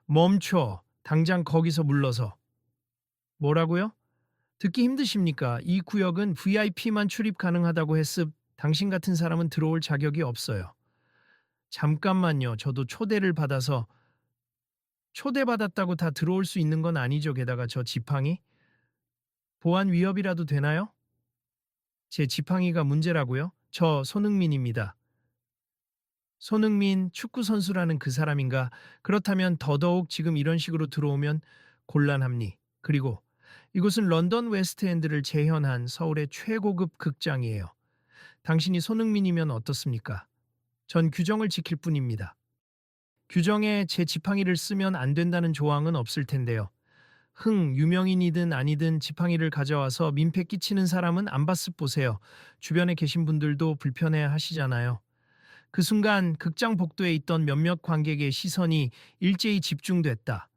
멈춰. 당장 거기서 물러서. 뭐라고요? 듣기 힘드십니까? 이 구역은 VIP만 출입 가능하다고 했음. 당신 같은 사람은 들어올 자격이 없어요. 잠깐만요. 저도 초대를 받아서 초대받았다고 다 들어올 수 있는 건 아니죠. 게다가 저 지팡이? 보안 위협이라도 되나요? 제 지팡이가 문제라고요? 저 손흥민입니다. 손흥민 축구 선수라는 그 사람인가? 그렇다면 더더욱 지금 이런 식으로 들어오면 곤란합니. 그리고 이곳은 런던 웨스트엔드를 재현한 서울의 최고급 극장이에요. 당신이 손흥민이면 어떻습니까? 전 규정을 지킬 뿐입니다. 규정에 제 지팡이를 쓰면 안 된다는 조항은 없을 텐데요. 유명인이든 아니든 지팡이를 가져와서 민폐 끼치는 사람은 안 봤을 보세요. 주변에 계신 분들도 불편해 하시잖아요. 그 순간 극장 복도에 있던 몇몇 관객의 시선이 일제히 집중됐다.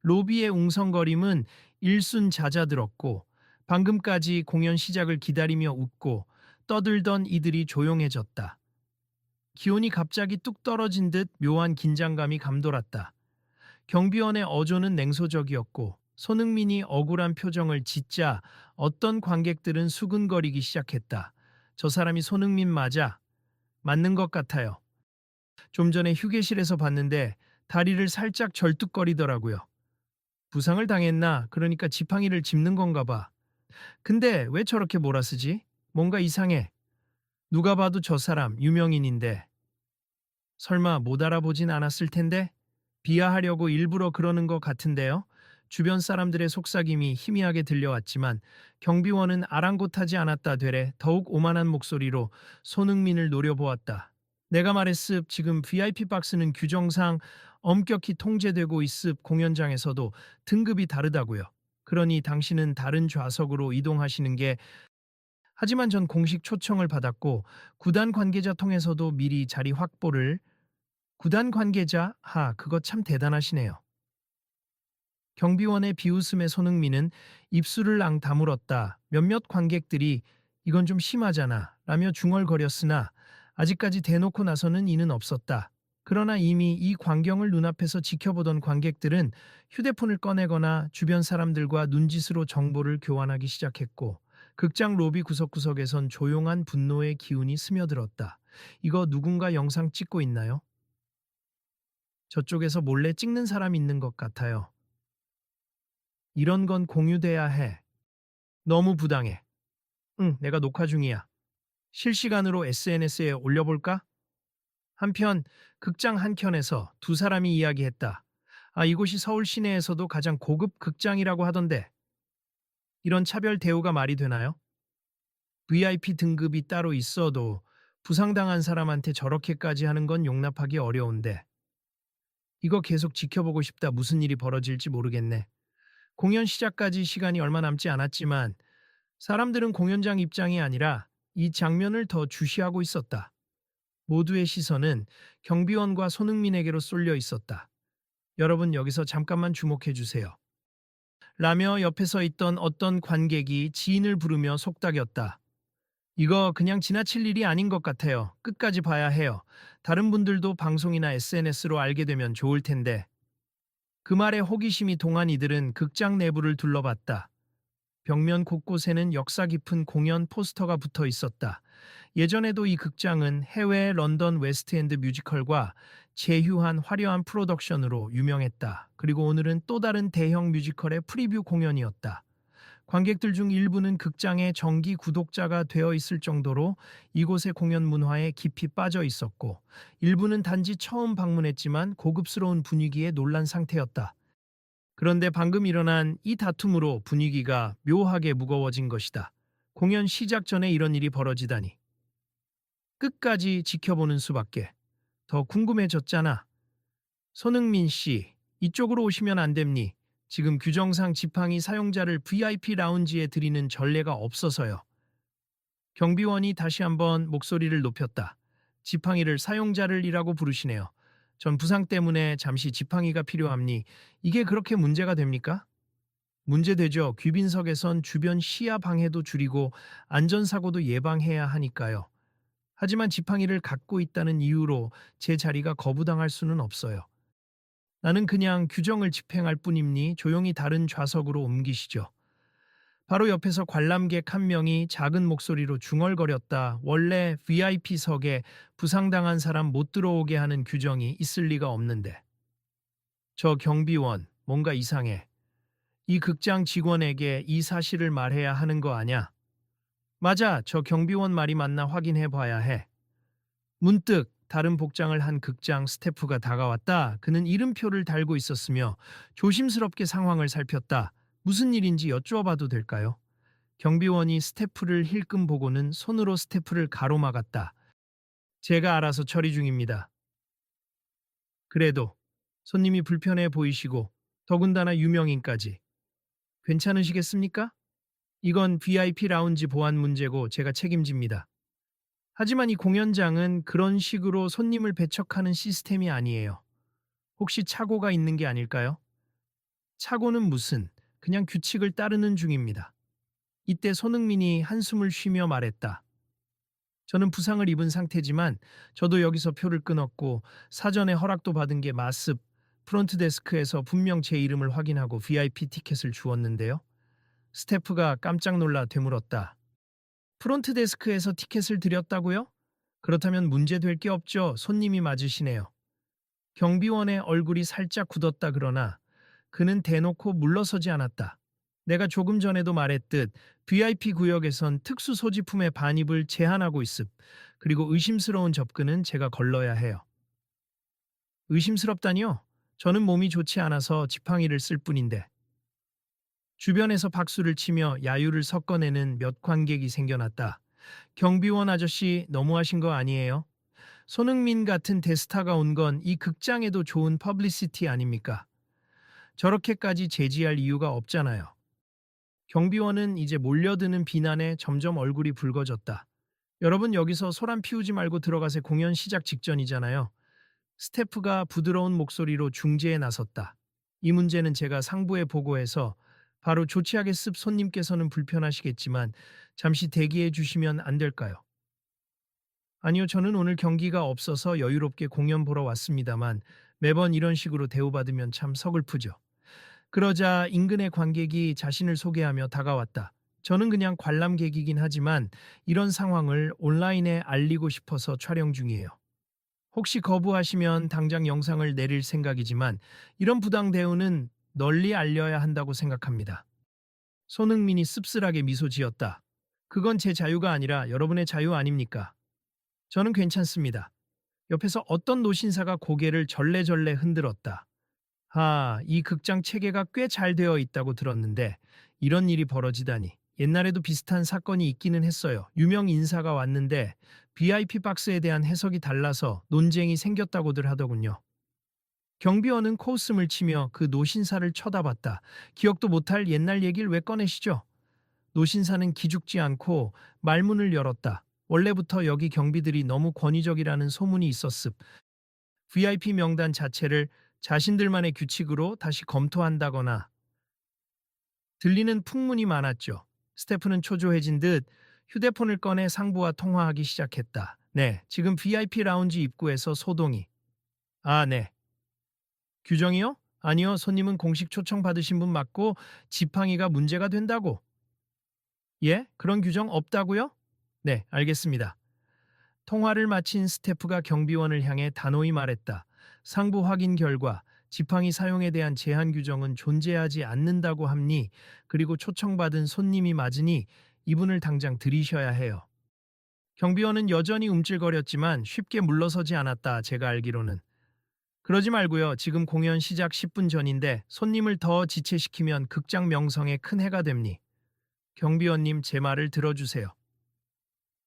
로비의 웅성거림은 일순 잦아들었고 방금까지 공연 시작을 기다리며 웃고 떠들던 이들이 조용해졌다. 기온이 갑자기 뚝 떨어진 듯 묘한 긴장감이 감돌았다. 경비원의 어조는 냉소적이었고 손흥민이 억울한 표정을 짓자 어떤 관객들은 수근거리기 시작했다. 저 사람이 손흥민 맞아? 맞는 것 같아요. 좀 전에 휴게실에서 봤는데 다리를 살짝 절뚝거리더라고요. 부상을 당했나? 그러니까 지팡이를 짚는 건가 봐. 근데 왜 저렇게 몰아쓰지? 뭔가 이상해. 누가 봐도 저 사람 유명인인데. 설마 못 알아보진 않았을 텐데? 비하하려고 일부러 그러는 것 같은데요? 주변 사람들의 속삭임이 희미하게 들려왔지만 경비원은 아랑곳하지 않았다 되래 더욱 오만한 목소리로 손흥민을 노려보았다. 내가 말했습. 지금 VIP 박스는 규정상 엄격히 통제되고 있습. 공연장에서도 등급이 다르다고요. 그러니 당신은 다른 좌석으로 이동하시는 게 하지만 전 공식 초청을 받았고 구단 관계자 통해서도 미리 자리 확보를 구단 관계자? 그거 참 대단하시네요. 경비원의 비웃음에 손흥민은 입술을 다물었다. 몇몇 관객들이 이건 좀 심하잖아 라며 중얼거렸으나 아직까지 대놓고 나서는 이는 없었다. 그러나 이미 이 광경을 눈앞에서 지켜보던 관객들은 휴대폰을 꺼내거나 주변 사람들과 눈짓으로 정보를 교환하기 시작했고 극장 로비 구석구석에선 조용한 분노의 기운이 스며들었다. 이거 누군가 영상 찍고 있나요? 저쪽에서 몰래 찍는 사람 있는 것 같아요. 이런 건 공유돼야 해. 너무 부당해. 응, 내가 녹화 중이야. 실시간으로 SNS에 올려볼까? 한편 극장 한켠에서 두 사람이 이야기했다. 이곳이 서울 시내에서도 가장 고급 극장이라고 하던데 이런 차별 대우가 말이 되나요? VIP 등급이 따로 있어도 부상당한 사람한테 저렇게까지 하는 건 용납하기 어려운데 이거 계속 지켜보고 싶다. 무슨 일이 벌어질지 모르겠네. 공연 시작까지 시간이 얼마 남지 않았지만 사람들은 공연장 입장이 아니라 이 장면을 더 주시하고 있었다. 모두의 시선은 경비원과 손흥민에게로 쏠려 있었다. 여러분 여기서 잠깐만 주목해 주세요. 라며 옆에 서 있던 어떤 관객이 지인을 부르며 속닥였다. 이거 그냥 지나칠 일이 아닌 것 같아요. 끝까지 봐야 해요. 다른 분들도 방송이나 SNS로 알게 되면 좋을 텐데. 그 말에 호기심이 동한 이들은 극장 내부를 둘러봤다. 벽면 곳곳에는 역사 깊은 공연 포스터가 붙어 있었다. 예전에도 이 극장은 해외 런던 웨스트엔드 뮤지컬과 제휴한 화려한 프로덕션으로 유명했다. 그리고 오늘은 또 다른 대형 뮤지컬의 프리뷰 공연이었다. 관객들 중 일부는 극장의 정기 구독자가 되어 있을 정도로 이곳의 공연 문화에 깊이 빠져 있었고, 일부는 단지 처음 방문했지만 고급스러운 분위기에 놀란 상태였다. 그런데 방금 일어난 이 다툼으로 분위기가 묘하게 무거워진 것이다. 공연 시작 전에 이런 일이 벌어지다니. 끝까지 지켜보는 수밖에. 더 궁금해졌잖아. 손흥민 씨, 이쪽으로 오시면 안 됩니? 지금 규정상 지팡이 사용자를 VIP 라운지에 들이는 전례가 없어서요. 경비원이 다시 한번 목소리를 높였다. 지팡이를 사용자를이라고 부르시네요. 전 부상 때문에 잠시 지팡이가 필요합니. 이게 그렇게 문제가 됩니까? 문제되죠. 귀빈석에선 주변 시야 방해도 줄이고 안전사고도 예방해야 하니까요. 하지만 지팡이를 갖고 있다는 이유로 제 자리가 거부당할 수는 없어요. 나는 그냥 규정을 집행할 뿐이니 조용히 다른 좌석으로 옮기시죠. 바로 옆에서 관람객 한 명이 작은 목소리로 중얼거렸다. 원래 VIP석에 부상당한 사람 못 들어오게 하는 규정이 있을 리가 없는데. 저 경비원, 뭔가 이상해. 이 극장 직원에게 이 사실을 말해야 하는 거 아냐? 맞아, 저 경비원 말이 맞나 확인해 봐야 해. 문득 다른 복장을 한 극장 스태프가 다가왔다. 그는 이름표를 달고 있었으며 조심스럽게 상황을 살폈다. 무슨 일인지 여쭈어봐도 될까요? 경비원이 스태프를 힐끔 보고는 손으로 스태프를 가로막았다. 제가 알아서 처리 중입니다. 그래도 손님이 불편해 보이시고 더군다나 유명인까지 괜찮으시겠습니까? 이건 VIP 라운지 보안 문제고 제가 책임집니다. 하지만 이 공연장은 그런 식으로 손님을 배척하는 시스템이 아니에요. 혹시 착오가 있는 게 아닐까요? 착오는 무슨, 그냥 규칙을 따르는 중입니다. 이때 손흥민이 한숨을 쉬며 말했다. 저는 부상을 입은 상태지만 저도 여기서 표를 끊었고 사전에 허락도 받은 게 마습, 프론트 데스크에서 분명 제 이름을 확인하고 VIP 티켓을 주었는데요. 스태프가 깜짝 놀라 되물었다. 프론트 데스크에서 티켓을 드렸다고요? 그렇다면 문제될 게 없죠. 손님이 맞으시네요. 경비원의 얼굴이 살짝 굳었다 그러나 그는 대놓고 물러서지 않았다. 내가 조금 전에도 말했듯 VIP 구역에선 특수 소지품의 반입을 제한하고 있음. 그리고 의심스러운 접근은 제가 걸러야 해요. 의심스럽다니요? 저는 몸이 좋지 않아서 지팡이를 쓸 뿐인데. 주변에서 박수를 치며 야유를 섞어내는 몇 관객이 생겨났다. 경비원 아저씨 너무하신 거 아니에요? 손흥민 같은 대스타가 온 건 이 극장에도 좋은 퍼블리시티 아닙니까? 저렇게까지 제지할 이유가 없잖아요. 경비원은 이제 몰려드는 비난에 점점 얼굴이 붉어졌다. 여러분 여기서 소란 피우지 말고 들어가세 공연 시작 직전이잖아요. 스태프가 부드러운 목소리로 중재에 나섰다. 이 문제는 제가 상부에 보고해서 바로 조치하겠습. 손님께서는 불편하시겠지만 잠시 대기해 주시면 안 될까요? 아니요, 저는 오늘 경기가 없어서 여유롭게 공연 보러 왔습니다만 매번 이런 식으로 대우받으면 참 서글프죠. 그러자 인근의 관객이 자신을 소개하며 다가왔다. 저는 그냥 관람객이긴 하지만 이런 상황을 온라인에 알리고 싶어서 촬영 중이에요. 혹시 거부하시면 당장 영상을 내릴 생각이지만 이런 부당 대우는 널리 알려야 한다고 생각합니다. 손흥민이 씁쓸하게 미소 지었다. 그건 제 자유가 아니라 여러분의 자유 아닙니까? 저는 괜찮습니다. 옆에서 어떤 노신사가 고개를 절레절레 흔들었다. 이 극장 체계가 꽤 잘 되어 있다고 들었는데 이런 일이 벌어지다니. 옛날에도 비슷한 사건이 있기는 했어요. 유명 인사가 왔는데 VIP 박스에 대한 해석이 달라서 논쟁이 생겼다고들 하더군요. 경비원은 코웃음을 치며 그 노신사를 쳐다봤다. 기억도 못할 옛날 얘기를 왜 꺼내시죠? 노신사는 기죽지 않고 말문을 열었다. 원래부터 여기 경비들이 너무 권위적이라는 소문이 있었습. VIP 명단 자체를 자신들만의 규칙으로 다시 검토한다거나. 들리는 풍문이 많았죠. 스태프는 초조해진 듯 휴대폰을 꺼내 상부와 통화하기 시작했다. 네, 지금 VIP 라운지 입구에서 소동이. 네. 규정이요? 아니요, 손님은 공식 초청 받으신 분 맞고 지팡이가 문제가 된다고. 예? 그런 규정 없다고요? 네, 알겠습니다. 통화를 마친 스태프가 경비원을 향해 단호히 말했다. 상부 확인 결과 지팡이 사용에 대한 제한 규정은 존재하지 않는다고 합니. 그리고 초청받은 손님이 맞으니 이분을 당장 들이셔야 해요. 경비원은 여전히 움찔거렸지만 쉽게 물러서지 않았다. 제가 알기로는. 그러지 말고요. 지금 공연 시작 10분 전인데 손님을 더 지체시키면 극장 명성에 큰 해가 됩니. 경비원님 제 말을 들어주세요.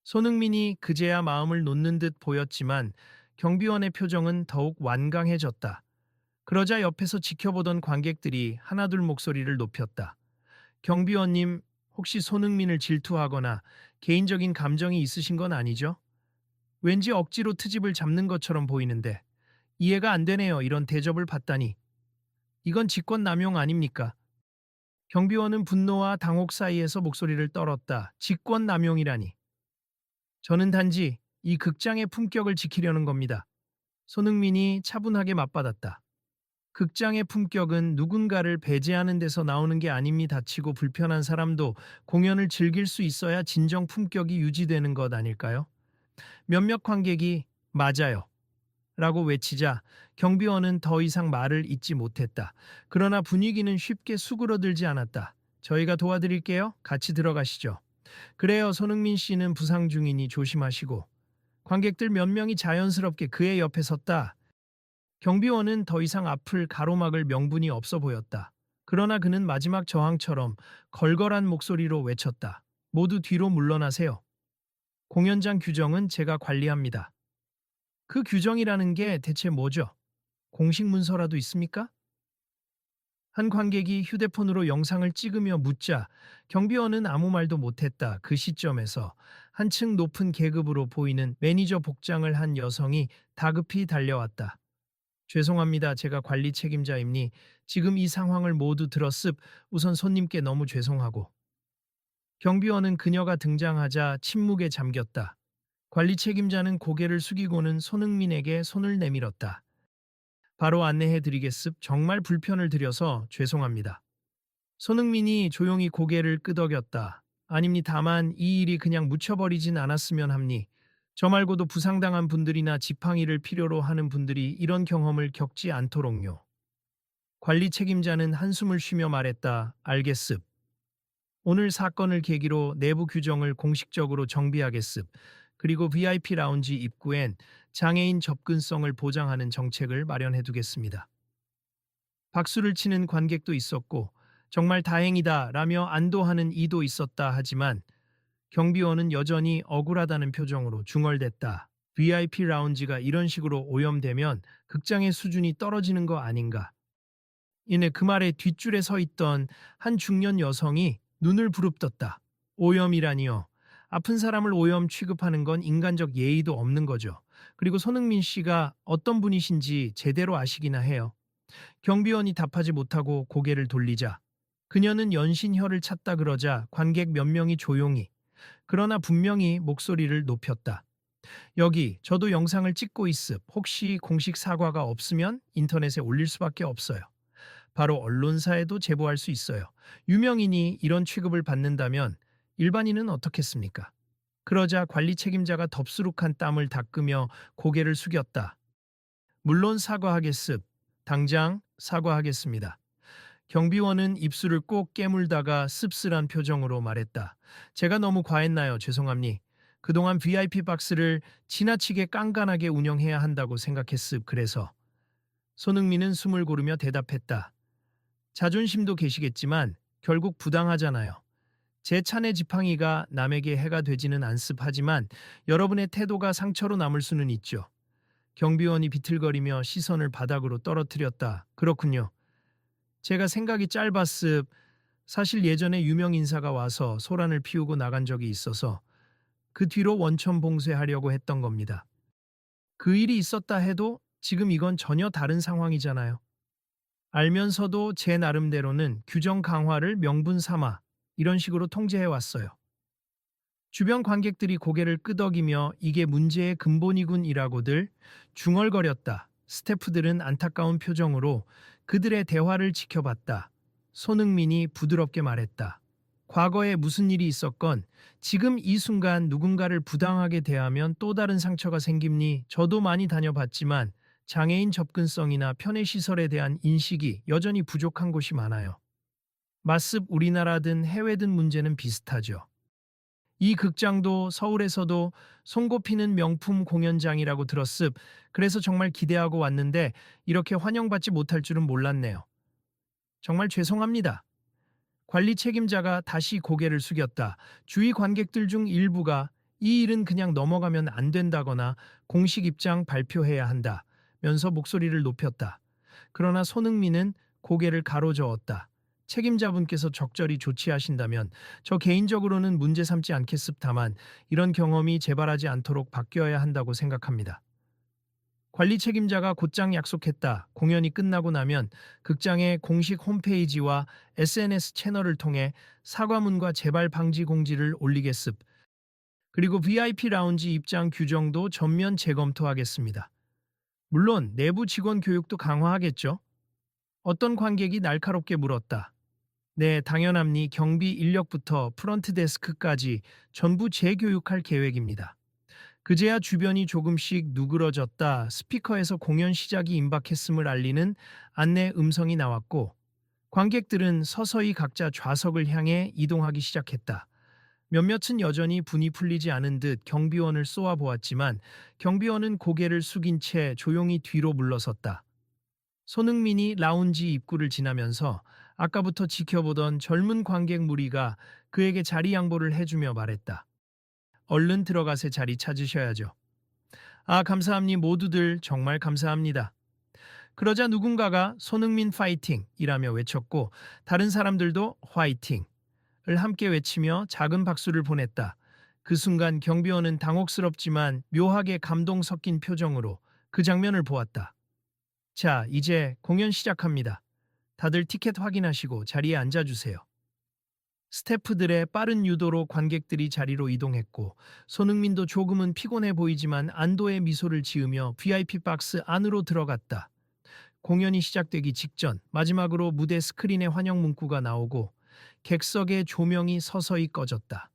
손흥민이 그제야 마음을 놓는 듯 보였지만 경비원의 표정은 더욱 완강해졌다. 그러자 옆에서 지켜보던 관객들이 하나둘 목소리를 높였다. 경비원님, 혹시 손흥민을 질투하거나 개인적인 감정이 있으신 건 아니죠? 왠지 억지로 트집을 잡는 것처럼 보이는데 이해가 안 되네요. 이런 대접을 받다니. 이건 직권 남용 아닙니까? 경비원은 분노와 당혹 사이에서 목소리를 떨었다. 직권 남용이라니. 저는 단지 이 극장의 품격을 지키려는 겁니다. 손흥민이 차분하게 맞받았다. 극장의 품격은 누군가를 배제하는 데서 나오는 게 아님니 다치고 불편한 사람도 공연을 즐길 수 있어야 진정 품격이 유지되는 것 아닐까요? 몇몇 관객이 맞아요. 라고 외치자 경비원은 더 이상 말을 잇지 못했다. 그러나 분위기는 쉽게 수그러들지 않았다. 저희가 도와드릴게요. 같이 들어가시죠. 그래요. 손흥민 씨는 부상 중이니 조심하시고. 관객들 몇 명이 자연스럽게 그의 옆에 섰다. 경비원은 더 이상 앞을 가로막을 명분이 없어 보였다. 그러나 그는 마지막 저항처럼 걸걸한 목소리로 외쳤다. 모두 뒤로 물러나세요. 공연장 규정은 제가 관리합니다. 그 규정이라는 게 대체 뭐죠? 공식 문서라도 있습니까? 한 관객이 휴대폰으로 영상을 찍으며 묻자 경비원은 아무 말도 못했다. 그 시점에서 한층 높은 계급으로 보이는 매니저 복장을 한 여성이 다급히 달려왔다. 죄송합니다. 제가 관리 책임자입니. 지금 이 상황을 모두 들었습. 우선 손님께 너무 죄송하고. 경비원은 그녀가 등장하자 침묵에 잠겼다. 관리 책임자는 고개를 숙이고는 손흥민에게 손을 내밀었다. 바로 안내해 드리겠습. 정말 불편을 드려서 죄송합니다. 손흥민이 조용히 고개를 끄덕였다. 아닙니 다만 이 일이 그냥 묻혀버리진 않았으면 합니. 저 말고도 부상당한 분들이나 지팡이를 필요로 하는 분들이 이런 경험을 겪지 않도록요. 관리 책임자는 한숨을 쉬며 말했다. 알겠습. 오늘 사건을 계기로 내부 규정을 공식적으로 정비하겠습. 그리고 VIP 라운지 입구엔 장애인 접근성을 보장하는 정책을 마련해 두겠습니다. 박수를 치는 관객도 있었고 정말 다행이다 라며 안도하는 이도 있었다 하지만 경비원은 여전히 억울하다는 표정으로 중얼댔다. VIP 라운지가 이런 식으로 오염되면 극장의 수준이 떨어지는 거 아닌가. 이내 그 말에 뒷줄에 서 있던 한 중년 여성이 눈을 부릅떴다. 오염이라니요. 아픈 사람을 오염 취급하는 건 인간적 예의도 없는 거죠. 그리고 손흥민 씨가 어떤 분이신지 제대로 아시기나 해요. 경비원이 답하지 못하고 고개를 돌리자 그녀는 연신혀를 찾다 그러자 관객 몇 명이 조용히 그러나 분명히 목소리를 높였다. 여기 저도 영상을 찍고 있음. 혹시 공식 사과가 없으면 인터넷에 올릴 수밖에 없어요. 바로 언론사에도 제보할 수 있어요. 유명인이 이런 취급을 받는다면 일반인은 어떻겠습니까? 그러자 관리 책임자가 덥수룩한 땀을 닦으며 고개를 숙였다. 물론 사과하겠음. 당장 사과하겠습니다. 경비원은 입술을 꼭 깨물다가 씁쓸한 표정으로 말했다. 제가 너무 과했나요? 죄송합니. 그동안 VIP 박스를 지나치게 깐깐하게 운영해야 한다고 생각했음. 그래서 손흥민은 숨을 고르며 대답했다. 자존심도 계시겠지만 결국 부당하잖아요. 제 차내 지팡이가 남에게 해가 되지는 않습 하지만 여러분의 태도가 상처로 남을 수는 있죠. 경비원이 비틀거리며 시선을 바닥으로 떨어뜨렸다. 그렇군요. 제가 생각이 짧았습. 사실 예전에 유명 인사가 와서 소란을 피우고 나간 적이 있어서 그 뒤로 원천 봉쇄하려고 했던 겁니다. 그 일이 있었다 해도 지금 이건 전혀 다른 상황이잖아요. 알면서도 제 나름대로는 규정 강화를 명분 삼아 이런 식으로 통제해 왔어요. 주변 관객들이 고개를 끄덕이며 이게 문제의 근본이군이라고들 중얼거렸다. 스태프들은 안타까운 표정으로 그들의 대화를 지켜봤다. 손흥민이 부드럽게 말했다. 과거에 무슨 일이 있었건 지금 이 순간 누군가를 부당하게 대하면 또 다른 상처가 생깁니. 저도 많이 다녀봤지만 장애인 접근성이나 편의시설에 대한 인식이 여전히 부족한 곳이 많아요. 마습 우리나라든 해외든 문제는 비슷하죠. 이 극장도 서울에서도 손꼽히는 명품 공연장이라고 들었습. 그래서 정말 기대하고 왔는데 이렇게 환영받지 못할 줄은 몰랐네요. 정말 죄송합니다. 관리 책임자가 다시 고개를 숙였다. 주위 관객들 중 일부가 이 일은 그냥 넘어가면 안 된다거나 공식 입장 발표해야 한다. 면서 목소리를 높였다. 그러나 손흥민은 고개를 가로저었다. 책임자분께서 적절히 조치하신다면 저 개인적으로는 문제 삼지 않겠습다만 이런 경험이 재발하지 않도록 바뀌어야 한다고 생각합니다. 관리 책임자가 곧장 약속했다. 공연이 끝나고 나면 극장의 공식 홈페이지와 SNS 채널을 통해 사과문과 재발 방지 공지를 올리겠습. 그리고 VIP 라운지 입장 규정도 전면 재검토하겠습니다. 물론 내부 직원 교육도 강화하겠죠. 어떤 관객이 날카롭게 물었다. 네, 당연합니. 경비 인력부터 프런트 데스크까지 전부 재교육할 계획입니다. 그제야 주변이 조금씩 누그러졌다. 스피커에서 공연 시작이 임박했음을 알리는 안내 음성이 나왔고 관객들은 서서히 각자 좌석을 향해 이동하기 시작했다. 몇몇은 여전히 분이 풀리지 않은 듯 경비원을 쏘아보았지만 경비원은 고개를 숙인 채 조용히 뒤로 물러섰다. 손흥민이 라운지 입구를 지나면서 아까부터 지켜보던 젊은 관객 무리가 그에게 자리 양보를 해주며 말했다. 얼른 들어가세 자리 찾으셔야죠. 아, 감사합니 모두들 정말 감사합니다. 그러자 누군가가 손흥민 파이팅이라며 외쳤고 다른 사람들도 화이팅을 함께 외치며 작은 박수를 보냈다. 그 순간 경비원은 당혹스럽지만 묘하게 감동 섞인 표정으로 그 장면을 보았다. 자, 이제 공연 시작합니다. 다들 티켓 확인하시고 자리에 앉아주세요. 스태프들의 빠른 유도로 관객들이 자리로 이동했고 손흥민도 조금은 피곤해 보이지만 안도의 미소를 지으며 VIP 박스 안으로 들어갔다. 공연이 시작되기 직전 마지막으로 무대 스크린에 환영 문구가 나오고 객석의 조명이 서서히 꺼졌다.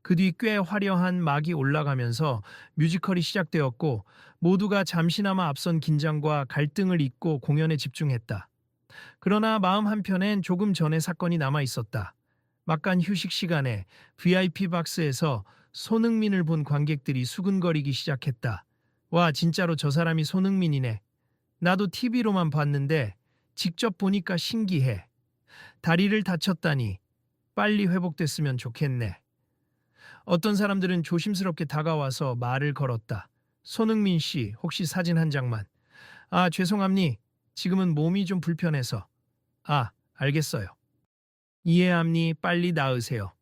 그 뒤 꽤 화려한 막이 올라가면서 뮤지컬이 시작되었고 모두가 잠시나마 앞선 긴장과 갈등을 잊고 공연에 집중했다. 그러나 마음 한편엔 조금 전의 사건이 남아 있었다. 막간 휴식 시간에 VIP 박스에서 손흥민을 본 관객들이 수근거리기 시작했다. 와, 진짜로 저 사람이 손흥민이네. 나도 TV로만 봤는데 직접 보니까 신기해. 다리를 다쳤다니 빨리 회복됐으면 좋겠네. 어떤 사람들은 조심스럽게 다가와서 말을 걸었다. 손흥민 씨, 혹시 사진 한 장만. 아, 죄송합니. 지금은 몸이 좀 불편해서. 아, 알겠어요. 이해합니. 빨리 나으세요.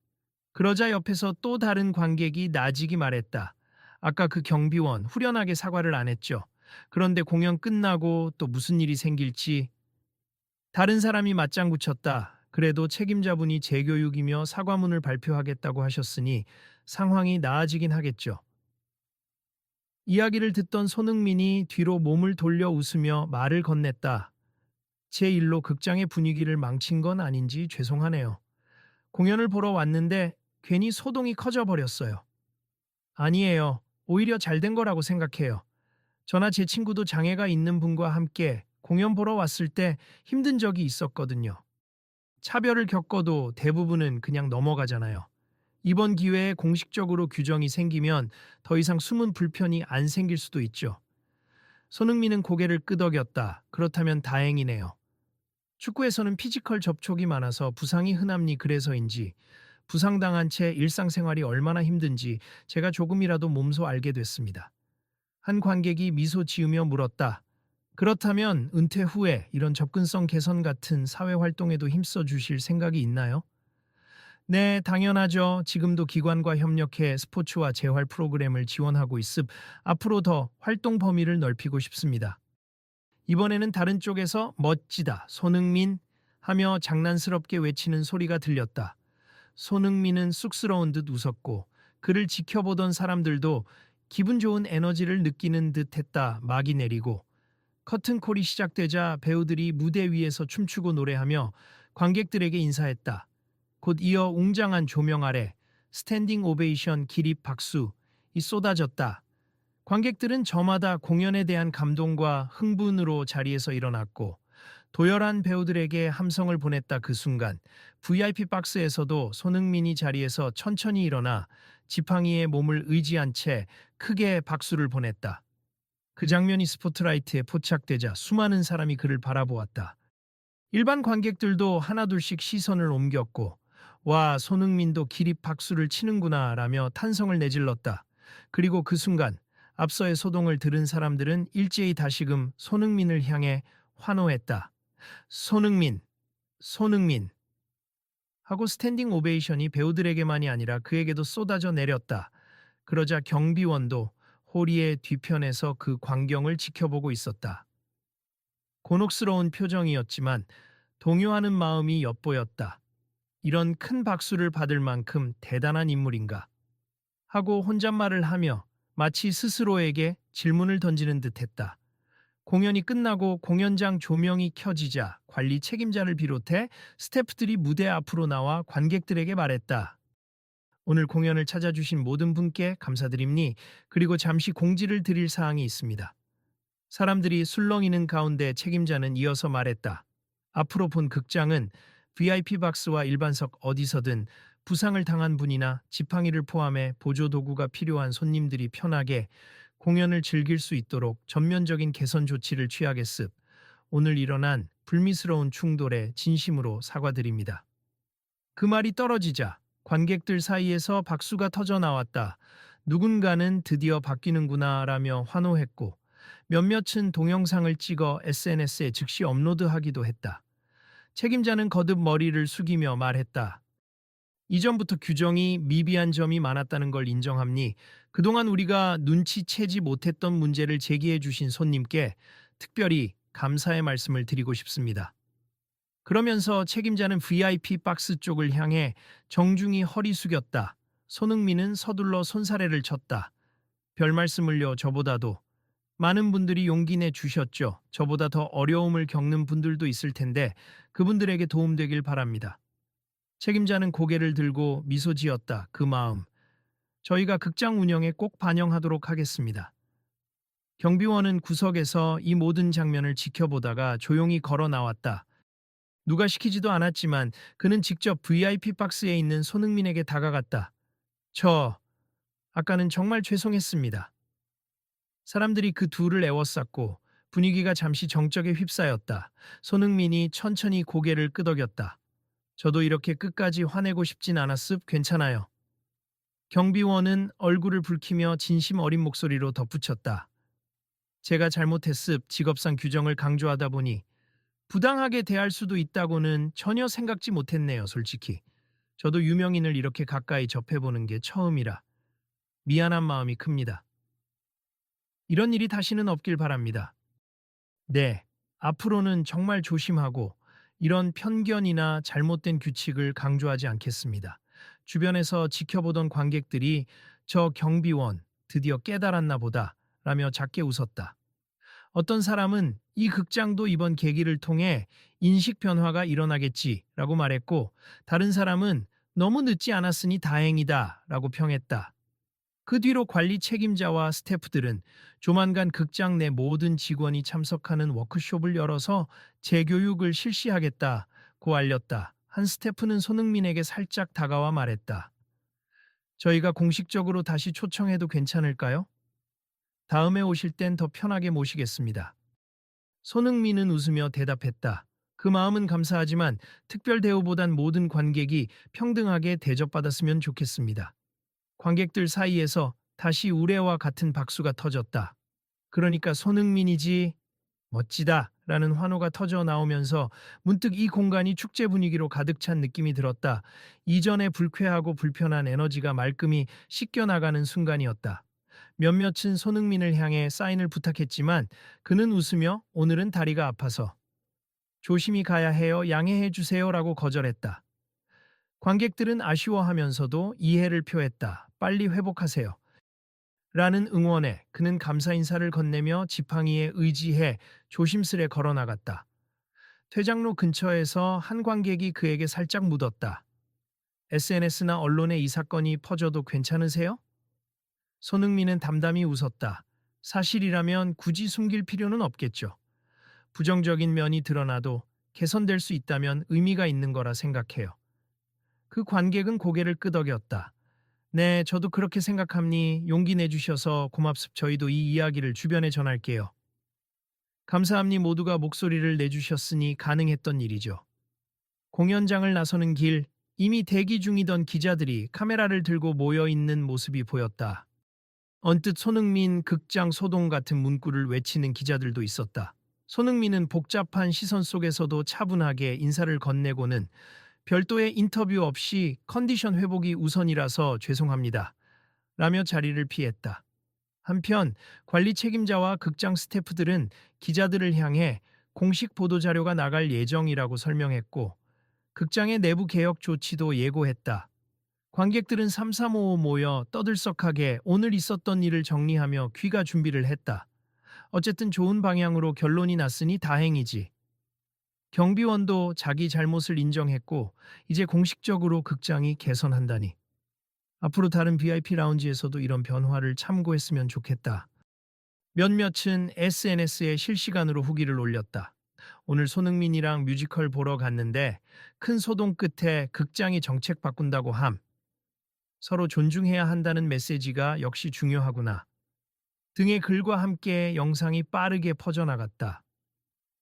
그러자 옆에서 또 다른 관객이 나직이 말했다. 아까 그 경비원 후련하게 사과를 안 했죠. 그런데 공연 끝나고 또 무슨 일이 생길지 다른 사람이 맞장구 쳤다. 그래도 책임자분이 재교육이며 사과문을 발표하겠다고 하셨으니 상황이 나아지긴 하겠죠. 이야기를 듣던 손흥민이 뒤로 몸을 돌려 웃으며 말을 건넸다. 제 일로 극장의 분위기를 망친 건 아닌지 죄송하네요. 공연을 보러 왔는데 괜히 소동이 커져 버렸어요. 아니에요. 오히려 잘 된 거라고 생각해요. 저나 제 친구도 장애가 있는 분과 함께 공연 보러 왔을 때 힘든 적이 있었거든요. 차별을 겪어도 대부분은 그냥 넘어가잖아요. 이번 기회에 공식적으로 규정이 생기면 더 이상 숨은 불편이 안 생길 수도 있죠. 손흥민은 고개를 끄덕였다. 그렇다면 다행이네요. 축구에서는 피지컬 접촉이 많아서 부상이 흔합니 그래서인지 부상당한 채 일상생활이 얼마나 힘든지 제가 조금이라도 몸소 알게 됐습니다. 한 관객이 미소 지으며 물었다. 그렇다면 은퇴 후에 이런 접근성 개선 같은 사회 활동에도 힘써 주실 생각이 있나요? 네, 당연하죠. 지금도 기관과 협력해 스포츠와 재활 프로그램을 지원하고 있음 앞으로 더 활동 범위를 넓히고 싶습니다. 이번에는 다른 쪽에서 멋지다, 손흥민 하며 장난스럽게 외치는 소리가 들렸다. 손흥민은 쑥스러운 듯 웃었고 그를 지켜보던 사람들도 기분 좋은 에너지를 느끼는 듯 했다. 막이 내리고 커튼콜이 시작되자 배우들이 무대 위에서 춤추고 노래하며 관객들에게 인사했다. 곧 이어 웅장한 조명 아래 스탠딩 오베이션 기립 박수 이 쏟아졌다. 관객들은 저마다 공연에 대한 감동과 흥분으로 자리에서 일어났고 도열한 배우들에게 함성을 보냈다. 그 순간 VIP 박스에서도 손흥민이 자리에서 천천히 일어나 지팡이에 몸을 의지한 채 크게 박수를 보냈다. 그 장면이 스포트라이트에 포착되자 수많은 사람이 그를 바라보았다. 일반 관객들도 하나둘씩 시선을 옮겼고 와, 손흥민도 기립 박수를 치는구나 라며 탄성을 내질렀다. 그리고 그 순간 앞서의 소동을 들은 사람들은 일제히 다시금 손흥민을 향해 환호했다. 손흥민, 손흥민 하고 스탠딩 오베이션이 배우들에게만이 아니라 그에게도 쏟아져 내렸다. 그러자 경비원도 호리의 뒤편에서 그 광경을 지켜보고 있었다. 곤혹스러운 표정이었지만 동요하는 마음이 엿보였다. 이런 큰 박수를 받을 만큼 대단한 인물인가 하고 혼잣말을 하며 마치 스스로에게 질문을 던지는 듯했다. 공연이 끝나고 공연장 조명이 켜지자 관리 책임자를 비롯해 스태프들이 무대 앞으로 나와 관객들에게 말했다. 오늘 공연을 찾아주신 모든 분께 감사드립니. 그리고 잠시 공지를 드릴 사항이 있습니다. 사람들이 술렁이는 가운데 책임자는 이어서 말했다. 앞으로 본 극장은 VIP 박스와 일반석 어디서든 부상을 당한 분이나 지팡이를 포함해 보조도구가 필요한 손님들이 편하게 공연을 즐길 수 있도록 전면적인 개선 조치를 취하겠습. 오늘 일어난 불미스러운 충돌에 진심으로 사과드립니다. 그 말이 떨어지자 관객들 사이에서 박수가 터져 나왔다. 누군가는 드디어 바뀌는구나 라며 환호했고 몇몇은 동영상을 찍어 SNS에 즉시 업로드하기도 했다. 책임자는 거듭 머리를 숙이며 말했다. 이전부터 규정이 미비한 점이 많았다는 걸 인정합니. 그동안 우리가 눈치채지 못했던 문제를 제기해 주신 손님께 특별히 감사의 말씀을 드리고 싶습니다. 그러면서 책임자는 VIP 박스 쪽을 향해 정중히 허리 숙였다. 손흥민은 서둘러 손사래를 쳤다. 별 말씀을요, 저보다도. 많은 분들이 용기 내 주셨죠. 저보다 더 어려움을 겪는 분들도 있을 텐데 그분들에게 도움되길 바랍니다. 책임자는 고개를 들고 미소 지었다. 그 마음. 저희가 극장 운영에 꼭 반영하도록 하겠습니다. 경비원은 구석에서 이 모든 장면을 지켜보다가 조용히 걸어 나왔다. 누가 시키지도 않았지만 그는 직접 VIP 박스에 있는 손흥민에게 다가갔다. 아까는 정말 죄송했습니다. 사람들이 그 둘을 에워쌌고 분위기가 잠시 정적에 휩싸였다. 손흥민이 천천히 고개를 끄덕였다. 저도 이렇게 끝까지 화내고 싶진 않았습. 괜찮아요. 경비원은 얼굴을 붉히며 진심 어린 목소리로 덧붙였다. 제가 잘못했습. 직업상 규정을 강조하다 보니 부당하게 대할 수도 있다고는 전혀 생각지 못했네요, 솔직히. 저도 유명인을 이렇게 가까이 접해보는 게 처음이라 미안한 마음이 큽니다. 이런 일이 다시는 없길 바랍니다. 네, 앞으로는 정말 조심하고 이런 편견이나 잘못된 규칙을 강조하지 않겠습니다. 주변에서 지켜보던 관객들이 저 경비원 드디어 깨달았나 보다 라며 작게 웃었다. 어떤 사람은 이 극장도 이번 계기를 통해 인식 변화가 일어나겠지라고 말했고 다른 사람은 너무 늦지 않았으니 다행이다 라고 평했다. 그 뒤로 관리 책임자와 스태프들은 조만간 극장 내 모든 직원이 참석하는 워크숍을 열어서 재교육을 실시하겠다고 알렸다. 한 스태프는 손흥민에게 살짝 다가와 말했다. 저희가 공식적으로 다시 초청해도 괜찮을까요? 다음에 오실 땐 더 편하게 모시겠습니다. 손흥민은 웃으며 대답했다. 그 마음은 감사하지만 특별 대우보단 모든 관객이 평등하게 대접받았으면 좋겠습니다. 관객들 사이에서 다시 우레와 같은 박수가 터졌다. 그러니까 손흥민이지 멋지다 라는 환호가 터져 나오면서 문득 이 공간이 축제 분위기로 가득 찬 느낌이 들었다. 이전의 불쾌하고 불편한 에너지가 말끔히 씻겨나가는 순간이었다. 몇몇은 손흥민을 향해 사인을 부탁했지만 그는 웃으며 오늘은 다리가 아파서 조심히 가야 해요. 양해해 주세요라고 거절했다. 관객들은 아쉬워하면서도 이해를 표했다. 빨리 회복하세요. 라는 응원에 그는 감사 인사를 건네며 지팡이에 의지해 조심스레 걸어 나갔다. 퇴장로 근처에서 한 관객이 그에게 살짝 묻었다. SNS나 언론에 이 사건이 퍼져도 괜찮으세요? 손흥민은 담담히 웃었다. 사실이라면 굳이 숨길 필요는 없겠죠. 부정적인 면이 드러나도 개선될 수 있다면 의미가 있는 거라 생각해요. 그 관객은 고개를 끄덕였다. 네, 저도 그렇게 생각합니. 용기 내주셔서 고맙습. 저희도 이 이야기를 주변에 전할게요. 감사합니. 모두가 목소리를 내주셨으니 가능했던 일이죠. 공연장을 나서는 길, 이미 대기 중이던 기자들이 카메라를 들고 모여 있는 모습이 보였다. 언뜻 손흥민 극장 소동 같은 문구를 외치는 기자들도 있었다. 손흥민은 복잡한 시선 속에서도 차분하게 인사를 건네고는 별도의 인터뷰 없이 컨디션 회복이 우선이라서 죄송합니다. 라며 자리를 피했다. 한편 관리 책임자와 극장 스태프들은 기자들을 향해 공식 보도자료가 나갈 예정이라고 설명했고 극장의 내부 개혁 조치도 예고했다. 관객들은 삼삼오오 모여 떠들썩하게 오늘 있었던 일을 정리하며 귀가 준비를 했다. 어쨌든 좋은 방향으로 결론이 났으니 다행이지. 경비원도 자기 잘못을 인정했고 이제 공식적으로 극장이 개선한다니. 앞으로 다른 VIP 라운지에서도 이런 변화를 참고했으면 좋겠다. 몇몇은 SNS에 실시간으로 후기를 올렸다. 오늘 손흥민이랑 뮤지컬 보러 갔는데 큰 소동 끝에 극장이 정책 바꾼다고 함. 서로 존중해야 한다는 메시지가 역시 중요하구나. 등의 글과 함께 영상이 빠르게 퍼져나갔다.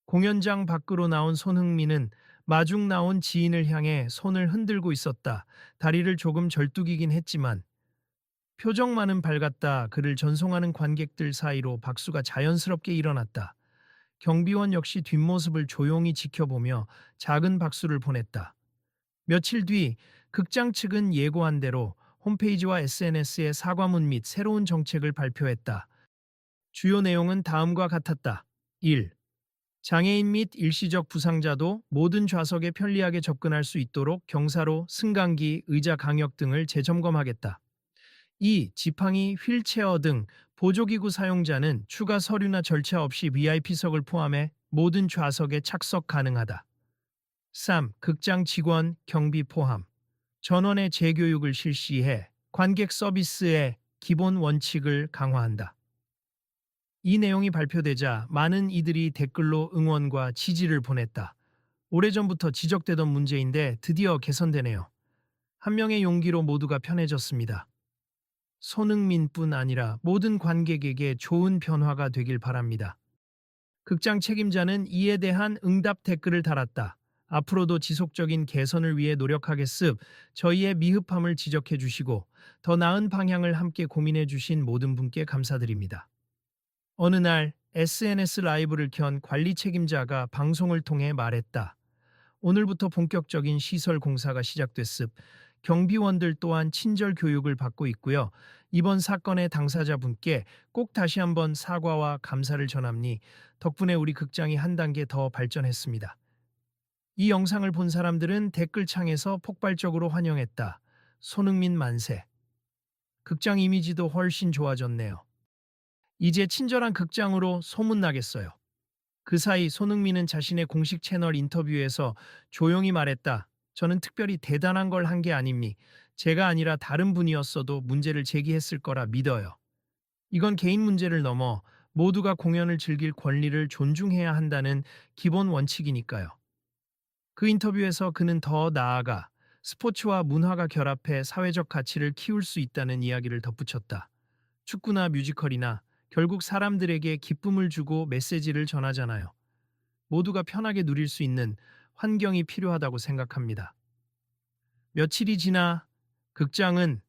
공연장 밖으로 나온 손흥민은 마중 나온 지인을 향해 손을 흔들고 있었다. 다리를 조금 절뚝이긴 했지만 표정만은 밝았다. 그를 전송하는 관객들 사이로 박수가 자연스럽게 일어났다. 경비원 역시 뒷모습을 조용히 지켜보며 작은 박수를 보냈다. 며칠 뒤 극장 측은 예고한 대로 홈페이지와 SNS에 사과문 및 새로운 정책을 발표했다. 주요 내용은 다음과 같았다. 1. 장애인 및 일시적 부상자도 모든 좌석에 편리하게 접근할 수 있도록 경사로, 승강기, 의자 강역 등을 재점검하겠다. 2. 지팡이, 휠체어 등 보조기구 사용자는 추가 서류나 절차 없이 VIP석을 포함해 모든 좌석에 착석 가능하다. 3. 극장 직원, 경비 포함. 전원의 재교육을 실시해 관객 서비스의 기본 원칙을 강화한다. 이 내용이 발표되자 많은 이들이 댓글로 응원과 지지를 보냈다. 오래전부터 지적되던 문제인데 드디어 개선되네요. 한 명의 용기로 모두가 편해졌습니다. 손흥민뿐 아니라 모든 관객에게 좋은 변화가 되길 바랍니다. 극장 책임자는 이에 대한 응답 댓글을 달았다. 앞으로도 지속적인 개선을 위해 노력하겠습. 저희의 미흡함을 지적해 주시고 더 나은 방향을 함께 고민해 주신 모든 분께 감사드립니다. 어느 날 SNS 라이브를 켠 관리 책임자가 방송을 통해 말했다. 오늘부터 본격적인 시설 공사가 시작됐습. 경비원들 또한 친절 교육을 받고 있고요. 이번 사건의 당사자분께 꼭 다시 한번 사과와 감사를 전합니. 덕분에 우리 극장이 한 단계 더 발전했습니다. 이 영상을 본 사람들은 댓글창에서 폭발적으로 환영했다. 손흥민 만세. 극장 이미지도 훨씬 좋아졌네요. 이제 친절한 극장으로 소문나겠어요. 그 사이 손흥민은 자신의 공식 채널 인터뷰에서 조용히 말했다. 저는 특별히 대단한 걸 한 게 아닙니. 제가 아니라 다른 분이었어도 문제를 제기했을 거라 믿어요. 이건 개인 문제를 넘어 모두가 공연을 즐길 권리를 존중해야 한다는 기본 원칙이니까요. 그 인터뷰에서 그는 더 나아가 스포츠와 문화가 결합해 사회적 가치를 키울 수 있다는 이야기를 덧붙였다. 축구나 뮤지컬이나 결국 사람들에게 기쁨을 주고 메시지를 전하잖아요. 모두가 편하게 누릴 수 있는 환경이 필요하다고 생각합니다. 며칠이 지나 극장은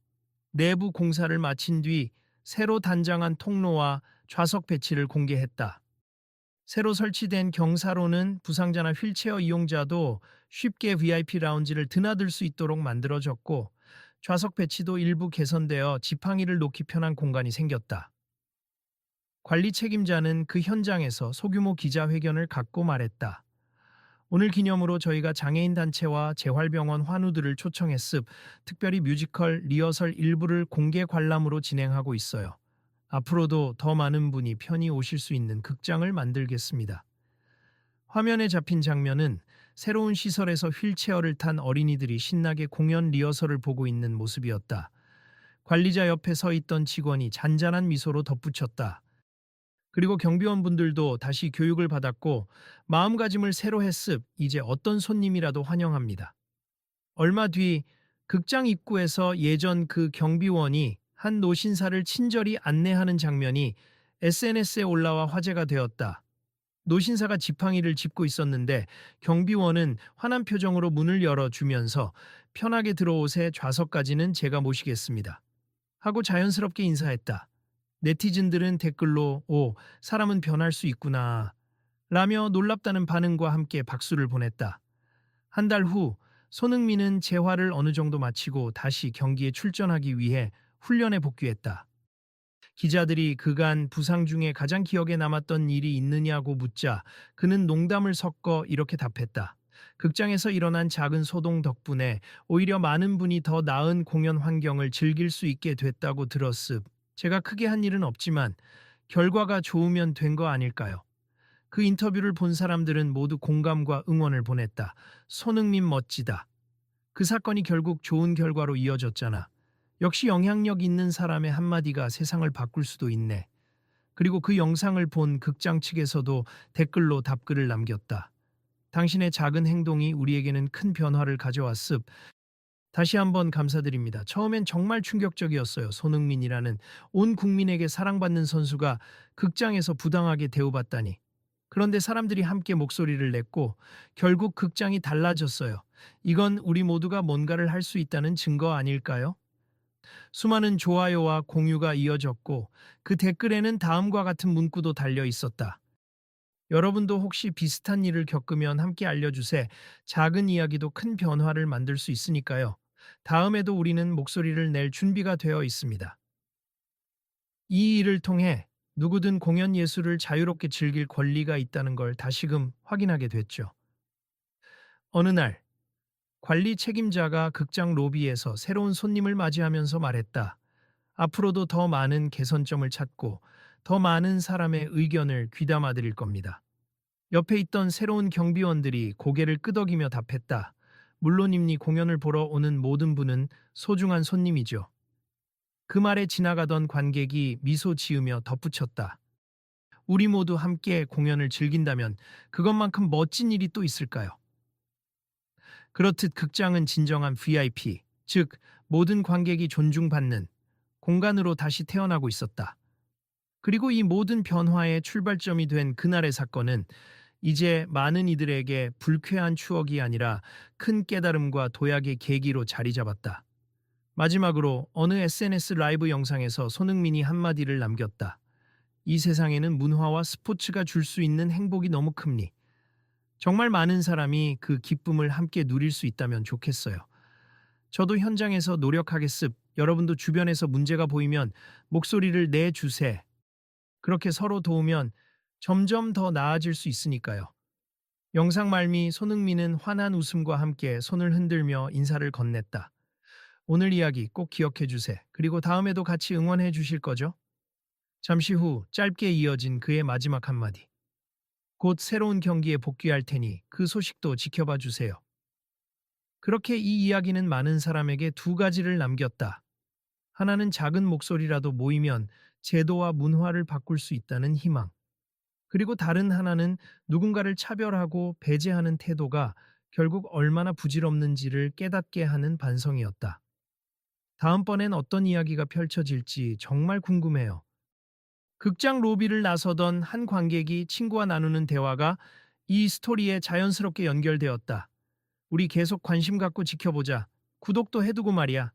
내부 공사를 마친 뒤 새로 단장한 통로와 좌석 배치를 공개했다. 새로 설치된 경사로는 부상자나 휠체어 이용자도 쉽게 VIP 라운지를 드나들 수 있도록 만들어졌고 좌석 배치도 일부 개선되어 지팡이를 놓기 편한 공간이 생겼다. 관리 책임자는 그 현장에서 소규모 기자회견을 갖고 말했다. 오늘 기념으로 저희가 장애인 단체와 재활병원 환우들을 초청했습. 특별히 뮤지컬 리허설 일부를 공개 관람으로 진행하고 있어요. 앞으로도 더 많은 분이 편히 오실 수 있는 극장을 만들겠습니다. 화면에 잡힌 장면은 새로운 시설에서 휠체어를 탄 어린이들이 신나게 공연 리허설을 보고 있는 모습이었다. 관리자 옆에 서 있던 직원이 잔잔한 미소로 덧붙였다. 그리고 경비원분들도 다시 교육을 받았고 마음가짐을 새로 했습. 이제 어떤 손님이라도 환영합니다. 얼마 뒤 극장 입구에서 예전 그 경비원이 한 노신사를 친절히 안내하는 장면이 SNS에 올라와 화제가 되었다. 노신사가 지팡이를 짚고 있었는데 경비원은 환한 표정으로 문을 열어주면서 편하게 들어오세, 좌석까지는 제가 모시겠습니다. 하고 자연스럽게 인사했다. 네티즌들은 댓글로 오, 사람은 변할 수 있구나 라며 놀랍다는 반응과 함께 박수를 보냈다. 한 달 후 손흥민은 재활을 어느 정도 마치고 다시 경기에 출전하기 위해 훈련에 복귀했다. 기자들이 그간 부상 중에 가장 기억에 남았던 일이 있느냐고 묻자 그는 농담을 섞어 이렇게 답했다. 극장에서 일어난 작은 소동 덕분에 오히려 많은 분이 더 나은 공연 환경을 즐길 수 있게 됐다고 들었습. 제가 크게 한 일은 없지만 결과가 좋으면 된 거 아닐까요? 그 인터뷰를 본 사람들은 모두 공감과 응원을 보냈다. 손흥민 멋지다. 그 사건이 결국 좋은 결과로 이어졌잖아. 역시 영향력 있는 사람의 한마디가 세상을 바꿀 수도 있네. 그리고 그 영상을 본 극장 측에서도 댓글로 답글을 남겼다. 당신의 작은 행동이 우리에게는 큰 변화를 가져왔습. 다시 한번 감사드립니다. 처음엔 정말 충격적이었어요. 손흥민이라는 온 국민에게 사랑받는 선수가 극장에서 부당하게 대우받다니. 그런데 사람들이 함께 목소리를 냈고 결국 극장이 달라졌어요. 이건 우리 모두가 뭔가를 할 수 있다는 증거 아닐까요? 수많은 좋아요와 공유가 이어졌고 그 댓글에는 다음과 같은 문구도 달려 있었다. 여러분도 혹시 비슷한 일을 겪으면 함께 알려주세요. 작은 이야기도 큰 변화를 만들 수 있으니까요. 다음에도 우리는 목소리를 낼 준비가 되어 있습니다. 이 일을 통해 누구든 공연 예술을 자유롭게 즐길 권리가 있다는 걸 다시금 확인하게 됐죠. 어느 날 관리 책임자가 극장 로비에서 새로운 손님을 맞이하면서 말했다. 앞으로도 더 많은 개선점을 찾고 더 많은 사람의 의견을 귀담아 드릴 겁니다. 옆에 있던 새로운 경비원들이 고개를 끄덕이며 답했다. 물론입니 공연을 보러 오는 모든 분은 소중한 손님이죠. 그 말에 지나가던 관객이 미소 지으며 덧붙였다. 우리 모두 함께 공연을 즐긴다면 그것만큼 멋진 일이 또 있을까요? 그렇듯 극장은 진정한 VIP, 즉 모든 관객이 존중받는 공간으로 다시 태어나고 있었다. 그리고 이 모든 변화의 출발점이 된 그날의 사건은 이제 많은 이들에게 불쾌한 추억이 아니라 큰 깨달음과 도약의 계기로 자리 잡았다. 마지막으로 어느 SNS 라이브 영상에서 손흥민이 한마디를 남겼다. 이 세상에는 문화와 스포츠가 줄 수 있는 행복이 너무 큽니. 정말 많은 사람이 그 기쁨을 함께 누릴 수 있다면 좋겠어요. 저도 현장에서 노력하겠습. 여러분도 주변에서 문제가 보이면 목소리를 내주세. 그렇게 서로 도우면 점점 더 나아질 수 있으니까요. 영상 말미 손흥민은 환한 웃음과 함께 손을 흔들며 인사를 건넸다. 오늘 이야기 꼭 기억해 주세요. 그리고 다음에도 같이 응원해 주실 거죠? 잠시 후 짧게 이어진 그의 마지막 한마디. 곧 새로운 경기에 복귀할 테니 그 소식도 지켜봐 주세요. 그렇게 이 이야기는 많은 사람에게 두 가지를 남겼다. 하나는 작은 목소리라도 모이면 제도와 문화를 바꿀 수 있다는 희망. 그리고 다른 하나는 누군가를 차별하고 배제하는 태도가 결국 얼마나 부질없는지를 깨닫게 하는 반성이었다. 다음번엔 어떤 이야기가 펼쳐질지 정말 궁금해요. 극장 로비를 나서던 한 관객이 친구와 나누는 대화가 이 스토리에 자연스럽게 연결되었다. 우리 계속 관심 갖고 지켜보자. 구독도 해두고 말이야.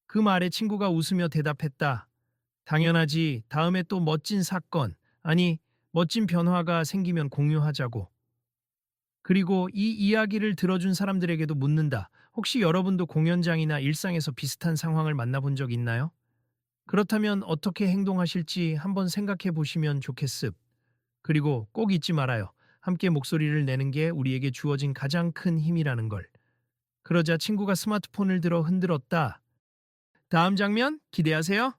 그 말에 친구가 웃으며 대답했다. 당연하지. 다음에 또 멋진 사건, 아니, 멋진 변화가 생기면 공유하자고. 그리고 이 이야기를 들어준 사람들에게도 묻는다. 혹시 여러분도 공연장이나 일상에서 비슷한 상황을 만나본 적 있나요? 그렇다면 어떻게 행동하실지 한번 생각해 보시면 좋겠습. 그리고 꼭 잊지 말아요. 함께 목소리를 내는 게 우리에게 주어진 가장 큰 힘이라는 걸. 그러자 친구가 스마트폰을 들어 흔들었다. 다음 장면 기대하세요.